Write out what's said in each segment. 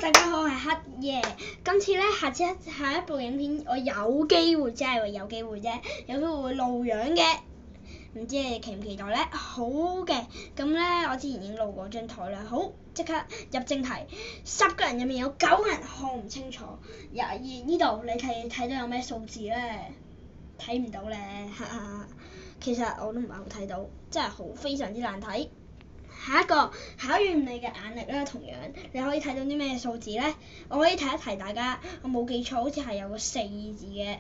大家好，我係黑夜。今次咧，下一部影片，我有機會，真係有機會啫，有機會會露樣嘅。唔知你哋期唔期待咧？好嘅，咁咧我之前已經露過張台啦。好，即刻入正題。10個人入面有9個人看唔清楚。而呢度你睇到有咩數字咧？睇唔到咧，哈哈。其實我都唔係好睇到，真係非常之難睇。下一個考驗你嘅眼力啦，同樣你可以睇到啲咩數字咧？我可以提一提大家，我冇記錯，好似係有個4字嘅。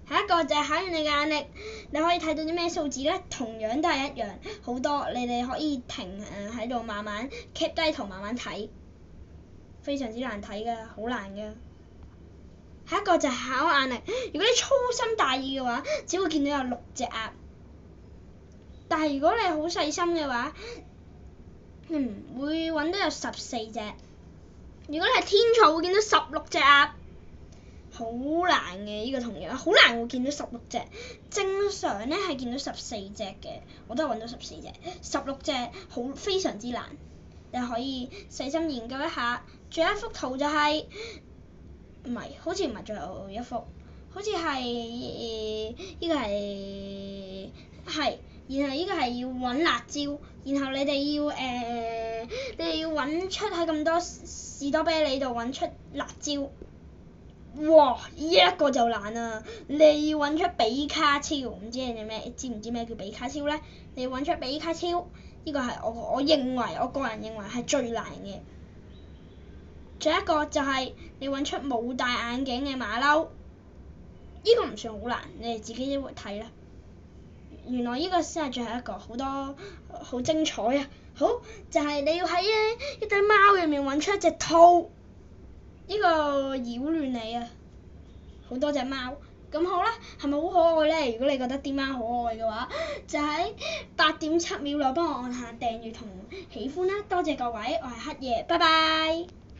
下一個就係考驗你嘅眼力，你可以睇到啲咩數字咧？同樣都係一樣，好多，你哋可以停喺度慢慢 keep 低圖慢慢睇，非常之難睇㗎，好難㗎。下一個就係考眼力，如果你粗心大意嘅話，只會見到有6隻鴨。但係如果你好細心嘅話，會揾到有14隻。如果你係天才，會見到16隻鴨。好難嘅呢個同樣，好難會見到16隻。正常咧係見到14隻嘅，我都係揾到14隻。16隻非常之難，你可以細心研究一下。仲有一幅圖就係，唔係，好似唔係最後一幅，好似係呢個係。然後呢個係要揾辣椒，然後你哋要揾出喺咁多士多啤梨度揾出辣椒。哇！呢一個就難啦，你要揾出比卡超，唔知你哋知唔知咩叫比卡超咧？你要揾出比卡超，呢個係我個人認為係最難嘅。仲有一個就係你揾出冇戴眼鏡嘅馬騮，呢個唔算好難，你哋自己都會睇啦。原來呢個先係最後一個，好精彩啊！好，就係你要喺一堆貓入面揾出一隻兔，呢個擾亂你啊！好多隻貓，咁好啦，係咪好可愛咧？如果你覺得啲貓可愛嘅話，就喺8.7秒內幫我按下訂閱同喜歡啦！多謝各位，我係黑夜，拜拜。